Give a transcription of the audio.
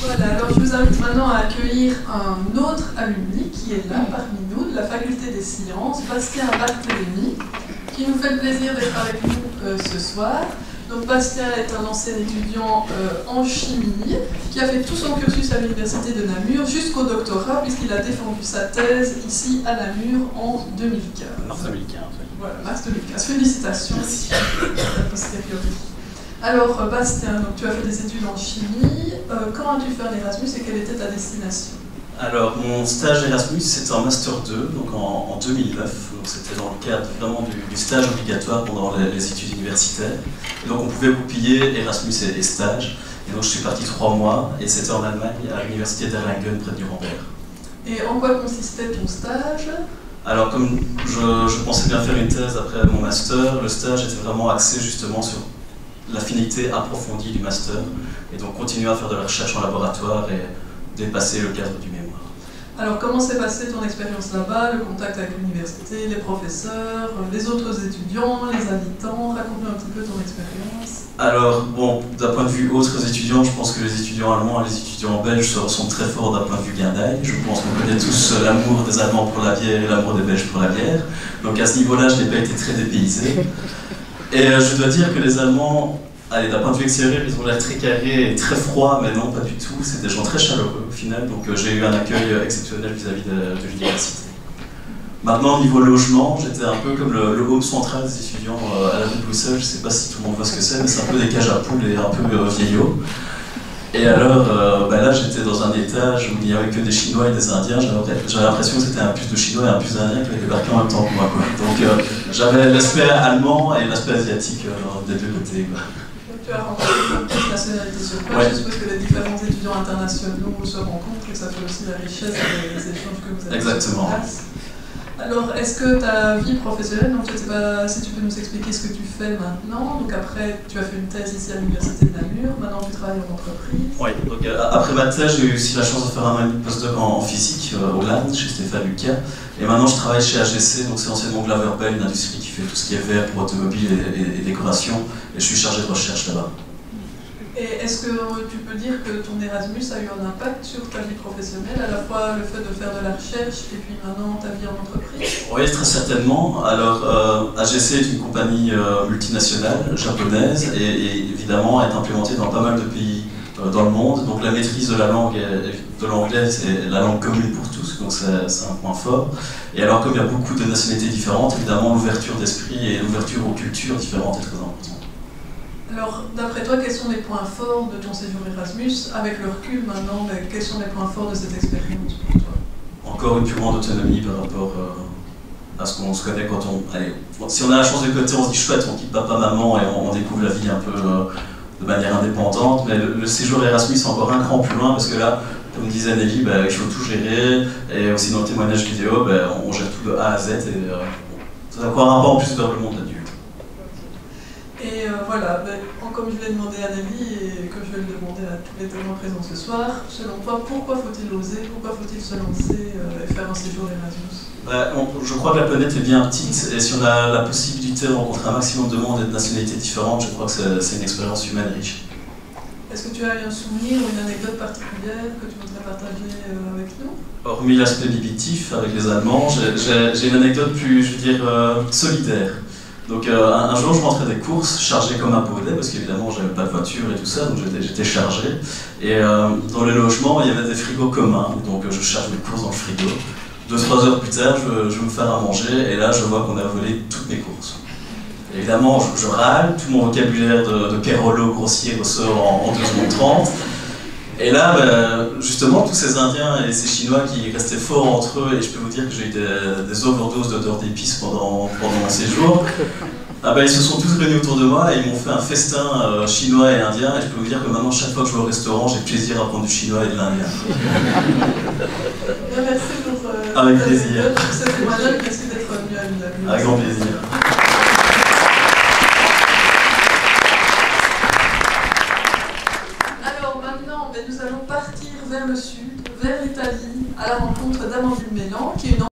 Voilà, alors je vous invite maintenant à accueillir un autre alumni qui est là parmi nous, de la Faculté des Sciences, Bastien Barthélémy, qui nous fait le plaisir d'être avec nous ce soir. Donc Bastien est un ancien étudiant en chimie, qui a fait tout son cursus à l'Université de Namur jusqu'au doctorat, puisqu'il a défendu sa thèse ici à Namur en 2015. Mars 2015, oui. Voilà, mars 2015. Félicitations. Merci. A posteriori. Alors Bastien, donc, tu as fait des études en chimie. Quand as-tu fait un Erasmus et quelle était ta destination? Alors, mon stage Erasmus, c'était en Master 2, donc en 2009. Donc, c'était dans le cadre vraiment du stage obligatoire pendant les études universitaires. Et donc, on pouvait goupiller Erasmus et stage. Et donc, je suis parti 3 mois, et c'était en Allemagne, à l'université d'Erlangen, près de Nuremberg. Et en quoi consistait ton stage? Alors, comme je pensais bien faire une thèse après mon master, le stage était vraiment axé justement sur la finalité approfondie du master, et donc continuer à faire de la recherche en laboratoire et dépasser le cadre du mémoire. Alors comment s'est passée ton expérience là-bas, le contact avec l'université, les professeurs, les autres étudiants, les habitants? Raconte-nous un petit peu ton expérience. Alors, bon, d'un point de vue autres étudiants, je pense que les étudiants allemands et les étudiants belges sont très forts d'un point de vue guindaille. Je pense qu'on connaît tous l'amour des Allemands pour la bière et l'amour des Belges pour la bière. Donc à ce niveau-là, je n'ai pas été très dépaysé. Et je dois dire que les Allemands, allez, d'un point de vue extérieur, ils ont l'air très carrés et très froids, mais non, pas du tout. C'est des gens très chaleureux au final, donc j'ai eu un accueil exceptionnel vis-à-vis de l'université. Maintenant, au niveau logement, j'étais un peu comme le home central des étudiants à la rue de Bruxelles. Je ne sais pas si tout le monde voit ce que c'est, mais c'est un peu des cages à poules et un peu vieillot. Et alors, là, j'étais dans un étage où il n'y avait que des Chinois et des Indiens. J'avais l'impression que c'était un bus de Chinois et un bus d'Indiens qui avaient débarqué en même temps que moi, quoi. Donc, j'avais l'aspect allemand et l'aspect asiatique des deux côtés, quoi. Donc tu as rencontré une nationalité sur place. Ouais. Je suppose que les différents étudiants internationaux se rencontrent et ça fait aussi la richesse des échanges que vous avez. Exactement. Sur place. Alors, est-ce que ta vie professionnelle, donc je ne sais pas si tu peux nous expliquer ce que tu fais maintenant. Donc après, tu as fait une thèse ici à l'Université de Namur, maintenant tu travailles en entreprise. Oui, donc après ma thèse, j'ai eu aussi la chance de faire un postdoc en physique au LAN, chez Stéphane Lucas. Et maintenant je travaille chez AGC, donc c'est anciennement Glaverbell, une industrie qui fait tout ce qui est verre pour automobile et décoration. Et je suis chargé de recherche là-bas. Et est-ce que tu peux dire que ton Erasmus a eu un impact sur ta vie professionnelle, à la fois le fait de faire de la recherche et puis maintenant ta vie en entreprise? Oui, très certainement. Alors, AGC est une compagnie multinationale japonaise et évidemment est implémentée dans pas mal de pays dans le monde. Donc la maîtrise de la langue de l'anglais, c'est la langue commune pour tous, donc c'est un point fort. Et alors comme il y a beaucoup de nationalités différentes, évidemment l'ouverture d'esprit et l'ouverture aux cultures différentes est très importante. Alors, d'après toi, quels sont les points forts de ton séjour Erasmus? Avec le recul maintenant, quels sont les points forts de cette expérience pour toi? Encore une plus grande autonomie par rapport à ce qu'on se connaît quand on... Allez, si on a la chance de côté, on se dit chouette, on quitte papa, maman et on découvre la vie un peu de manière indépendante. Mais le séjour Erasmus est encore un cran plus loin parce que là, comme disait Nelly, il faut tout gérer. Et aussi dans le témoignage vidéo, on gère tout de A à Z. Et ça a encore un pas en plus vers le monde adulte. Et voilà, comme je l'ai demandé à Nelly et que je vais le demander à tous les témoins présents ce soir, selon toi, pourquoi faut-il oser, pourquoi faut-il se lancer et faire un séjour Erasmus? Je crois que la planète est bien petite et si on a la possibilité de rencontrer un maximum de monde et de nationalités différentes, je crois que c'est une expérience humaine riche. Est-ce que tu as un souvenir ou une anecdote particulière que tu voudrais partager avec nous? Hormis l'aspect bibitif avec les Allemands, j'ai une anecdote plus, je veux dire, solidaire. Donc un jour je rentrais des courses chargé comme un baudet parce qu'évidemment j'avais pas de voiture et tout ça, donc j'étais chargé. Et dans les logements il y avait des frigos communs, donc je charge mes courses dans le frigo. 2-3 heures plus tard je me fais à manger et là je vois qu'on a volé toutes mes courses. Évidemment je râle, tout mon vocabulaire de pérolo grossier ressort en 2 secondes 30. Et là, justement, tous ces Indiens et ces Chinois qui restaient forts entre eux, et je peux vous dire que j'ai eu des overdoses d'odeurs d'épices pendant mon séjour, ils se sont tous réunis autour de moi et ils m'ont fait un festin chinois et indien, et je peux vous dire que maintenant, chaque fois que je vais au restaurant, j'ai plaisir à prendre du chinois et de l'indien. Merci pour avec plaisir. ce témoignage, merci d'être venu à l'UNAM. Avec grand plaisir. Nous allons partir vers le sud, vers l'Italie, à la rencontre d'Amandine Mélan, qui est une